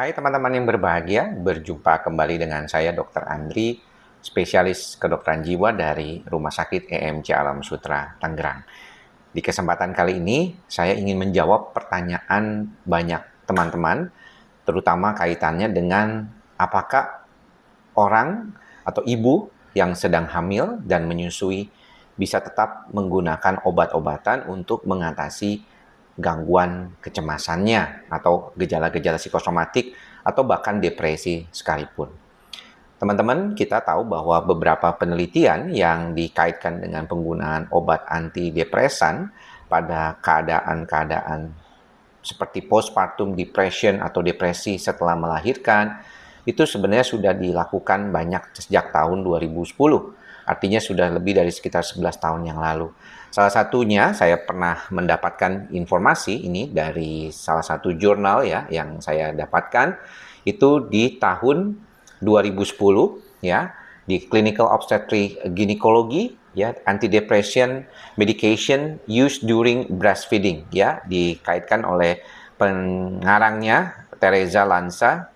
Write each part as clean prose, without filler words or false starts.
Hai teman-teman yang berbahagia, berjumpa kembali dengan saya Dr. Andri, spesialis kedokteran jiwa dari Rumah Sakit EMC Alam Sutra, Tangerang. Di kesempatan kali ini, saya ingin menjawab pertanyaan banyak teman-teman, terutama kaitannya dengan apakah orang atau ibu yang sedang hamil dan menyusui bisa tetap menggunakan obat-obatan untuk mengatasi gangguan kecemasannya atau gejala-gejala psikosomatik atau bahkan depresi sekalipun. Teman-teman, kita tahu bahwa beberapa penelitian yang dikaitkan dengan penggunaan obat antidepresan pada keadaan-keadaan seperti postpartum depression atau depresi setelah melahirkan itu sebenarnya sudah dilakukan banyak sejak tahun 2010. Artinya sudah lebih dari sekitar 11 tahun yang lalu. Salah satunya saya pernah mendapatkan informasi ini dari salah satu jurnal ya yang saya dapatkan itu di tahun 2010 ya di Clinical Obstetric Gynecology ya antidepressant medication used during breastfeeding ya dikaitkan oleh pengarangnya Teresa Lanza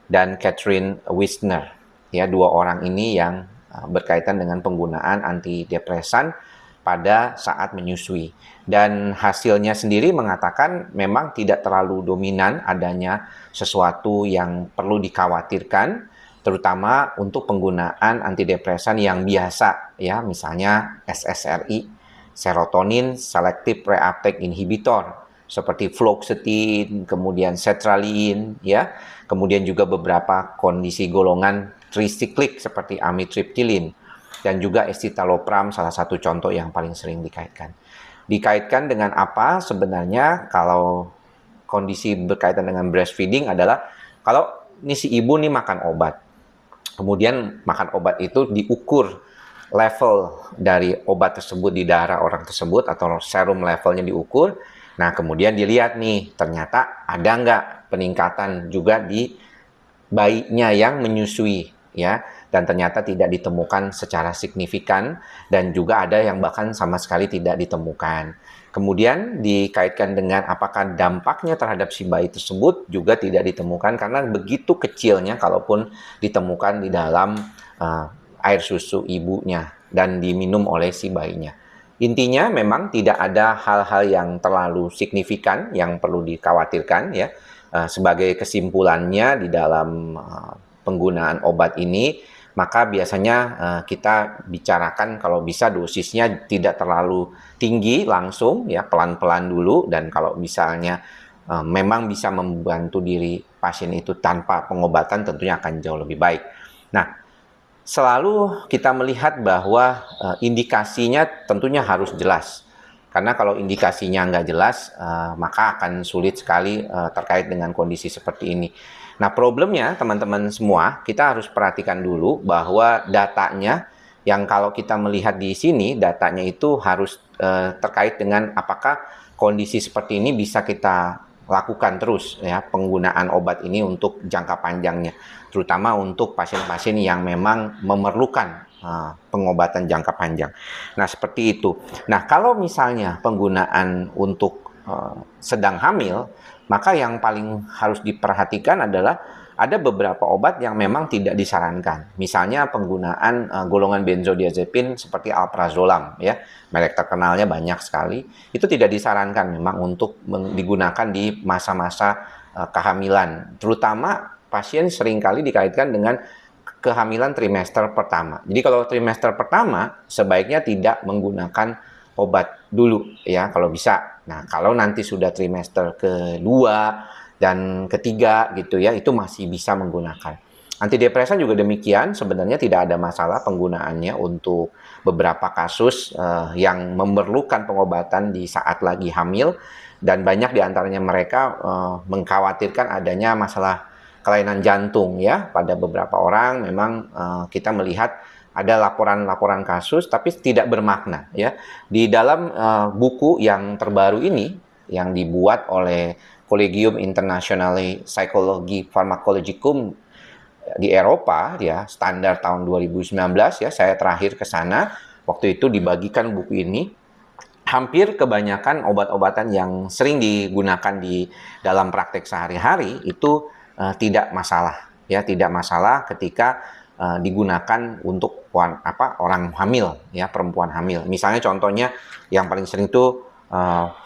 dan Catherine Wisner. Ya, dua orang ini yang berkaitan dengan penggunaan antidepresan pada saat menyusui. Dan hasilnya sendiri mengatakan memang tidak terlalu dominan adanya sesuatu yang perlu dikhawatirkan, terutama untuk penggunaan antidepresan yang biasa, ya, misalnya SSRI, serotonin selective reuptake inhibitor, seperti fluoxetine, kemudian sertraline, ya, kemudian juga beberapa kondisi golongan trisiklik seperti amitriptyline, dan juga escitalopram salah satu contoh yang paling sering dikaitkan. Dikaitkan dengan apa sebenarnya kalau kondisi berkaitan dengan breastfeeding adalah kalau ini si ibu nih makan obat, kemudian makan obat itu diukur level dari obat tersebut di darah orang tersebut atau serum levelnya diukur. Nah, kemudian dilihat nih, ternyata ada nggak peningkatan juga di bayinya yang menyusui, ya. Dan ternyata tidak ditemukan secara signifikan, dan juga ada yang bahkan sama sekali tidak ditemukan. Kemudian dikaitkan dengan apakah dampaknya terhadap si bayi tersebut juga tidak ditemukan, karena begitu kecilnya kalaupun ditemukan di dalam air susu ibunya dan diminum oleh si bayinya. Intinya memang tidak ada hal-hal yang terlalu signifikan yang perlu dikhawatirkan ya. Sebagai kesimpulannya di dalam penggunaan obat ini, maka biasanya kita bicarakan kalau bisa dosisnya tidak terlalu tinggi langsung ya, pelan-pelan dulu, dan kalau misalnya memang bisa membantu diri pasien itu tanpa pengobatan tentunya akan jauh lebih baik. Nah, selalu kita melihat bahwa indikasinya tentunya harus jelas. Karena kalau indikasinya nggak jelas, maka akan sulit sekali terkait dengan kondisi seperti ini. Nah, problemnya teman-teman semua, kita harus perhatikan dulu bahwa datanya, yang kalau kita melihat di sini, datanya itu harus terkait dengan apakah kondisi seperti ini bisa kita lakukan terus ya, penggunaan obat ini untuk jangka panjangnya, terutama untuk pasien-pasien yang memang memerlukan pengobatan jangka panjang. Nah, seperti itu. Nah, kalau misalnya penggunaan untuk sedang hamil, maka yang paling harus diperhatikan adalah ada beberapa obat yang memang tidak disarankan. Misalnya penggunaan golongan benzodiazepin seperti alprazolam ya. Merek terkenalnya banyak sekali. Itu tidak disarankan memang untuk digunakan di masa-masa kehamilan. Terutama pasien seringkali dikaitkan dengan kehamilan trimester pertama. Jadi kalau trimester pertama sebaiknya tidak menggunakan obat dulu ya kalau bisa. Nah, kalau nanti sudah trimester kedua dan ketiga gitu ya, itu masih bisa menggunakan. Antidepresan juga demikian, sebenarnya tidak ada masalah penggunaannya untuk beberapa kasus yang memerlukan pengobatan di saat lagi hamil, dan banyak diantaranya mereka mengkhawatirkan adanya masalah kelainan jantung ya. Pada beberapa orang memang kita melihat ada laporan-laporan kasus tapi tidak bermakna ya. Di dalam buku yang terbaru ini yang dibuat oleh Collegium Internationale Psychologi Pharmacologicum di Eropa ya, standar tahun 2019 ya, saya terakhir ke sana waktu itu dibagikan buku ini. Hampir kebanyakan obat-obatan yang sering digunakan di dalam praktek sehari-hari itu tidak masalah, ya, tidak masalah ketika digunakan untuk orang hamil, ya, perempuan hamil. Misalnya contohnya yang paling sering itu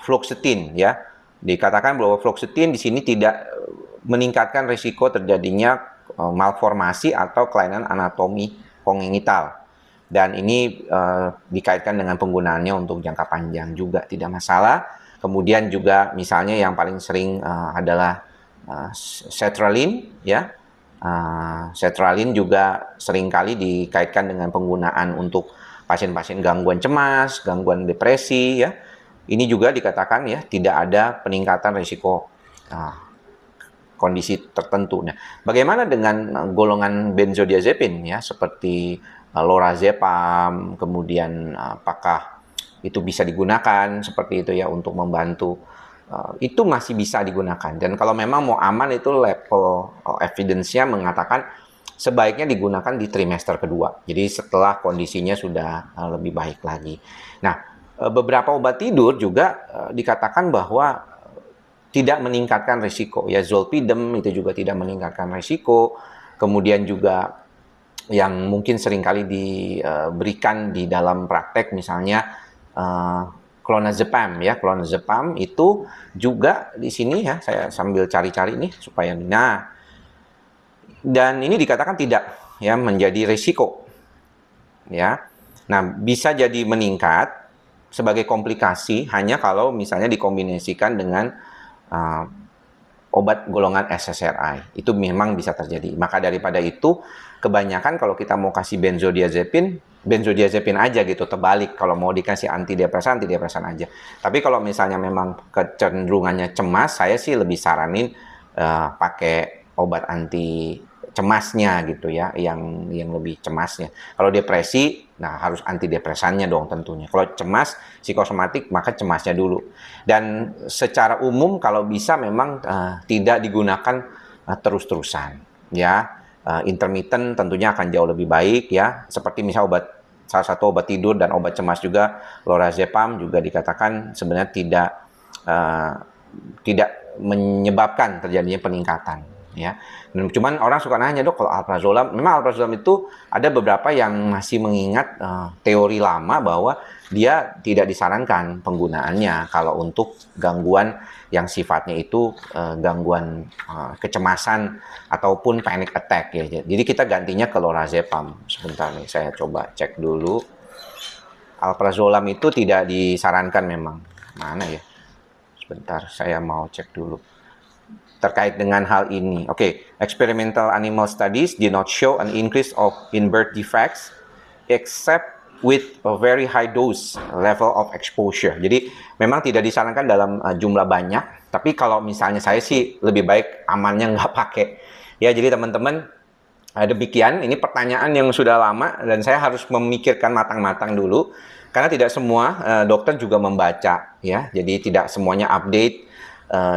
fluoxetine, ya. Dikatakan bahwa fluoxetine di sini tidak meningkatkan risiko terjadinya malformasi atau kelainan anatomi kongenital. Dan ini dikaitkan dengan penggunaannya untuk jangka panjang juga tidak masalah. Kemudian juga misalnya yang paling sering adalah sertraline, ya. Sertraline juga seringkali dikaitkan dengan penggunaan untuk pasien-pasien gangguan cemas, gangguan depresi, ya. Ini juga dikatakan, ya, tidak ada peningkatan risiko kondisi tertentu. Nah, bagaimana dengan golongan benzodiazepin, ya, seperti lorazepam, kemudian apakah itu bisa digunakan seperti itu, ya, untuk membantu? Itu masih bisa digunakan, dan kalau memang mau aman itu level evidence-nya mengatakan sebaiknya digunakan di trimester kedua, jadi setelah kondisinya sudah lebih baik lagi. Nah, beberapa obat tidur juga dikatakan bahwa tidak meningkatkan risiko, ya, zolpidem itu juga tidak meningkatkan risiko. Kemudian juga yang mungkin seringkali diberikan di dalam praktek misalnya clonazepam, ya, clonazepam itu juga di sini, ya, saya sambil cari-cari nih supaya, nah, dan ini dikatakan tidak, ya, menjadi risiko, ya. Nah, bisa jadi meningkat sebagai komplikasi hanya kalau misalnya dikombinasikan dengan obat golongan SSRI, itu memang bisa terjadi. Maka daripada itu, kebanyakan kalau kita mau kasih benzodiazepin aja gitu, terbalik. Kalau mau dikasih antidepresan aja. Tapi kalau misalnya memang kecenderungannya cemas, saya sih lebih saranin pakai obat anti cemasnya gitu, ya, yang lebih cemasnya. Kalau depresi, nah harus antidepresannya dong tentunya. Kalau cemas, psikosomatik, maka cemasnya dulu. Dan secara umum kalau bisa memang tidak digunakan terus-terusan, ya. Intermittent tentunya akan jauh lebih baik, ya. Seperti misal salah satu obat tidur dan obat cemas juga, lorazepam juga dikatakan sebenarnya tidak menyebabkan terjadinya peningkatan, ya. Cuman orang suka nanya, dok, kalau alprazolam, memang alprazolam itu ada beberapa yang masih mengingat teori lama bahwa dia tidak disarankan penggunaannya kalau untuk gangguan yang sifatnya itu gangguan kecemasan ataupun panic attack, ya. Jadi kita gantinya ke lorazepam. Sebentar nih, saya coba cek dulu. Alprazolam itu tidak disarankan memang. Mana ya? Sebentar, saya mau cek dulu terkait dengan hal ini. Oke, experimental animal studies did not show an increase in birth defects except with a very high dose level of exposure. Jadi memang tidak disarankan dalam jumlah banyak, tapi kalau misalnya saya sih lebih baik amannya nggak pakai. Ya, jadi teman-teman, demikian, ini pertanyaan yang sudah lama dan saya harus memikirkan matang-matang dulu karena tidak semua dokter juga membaca, ya. Jadi tidak semuanya update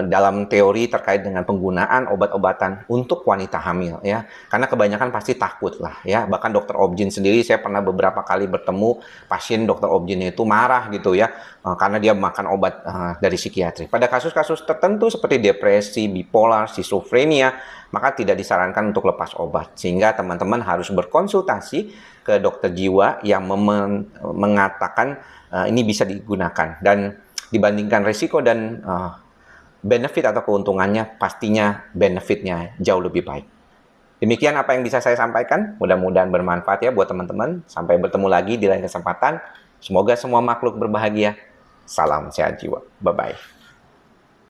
dalam teori terkait dengan penggunaan obat-obatan untuk wanita hamil, ya, karena kebanyakan pasti takut lah, ya. Bahkan dokter obgyn sendiri, saya pernah beberapa kali bertemu pasien dokter obgynnya itu marah gitu, ya, karena dia makan obat dari psikiatri. Pada kasus-kasus tertentu seperti depresi, bipolar, schizophrenia, maka tidak disarankan untuk lepas obat, sehingga teman-teman harus berkonsultasi ke dokter jiwa yang mengatakan ini bisa digunakan, dan dibandingkan risiko dan benefit atau keuntungannya, pastinya benefitnya jauh lebih baik. Demikian apa yang bisa saya sampaikan. Mudah-mudahan bermanfaat, ya, buat teman-teman. Sampai bertemu lagi di lain kesempatan. Semoga semua makhluk berbahagia. Salam sehat jiwa. Bye-bye.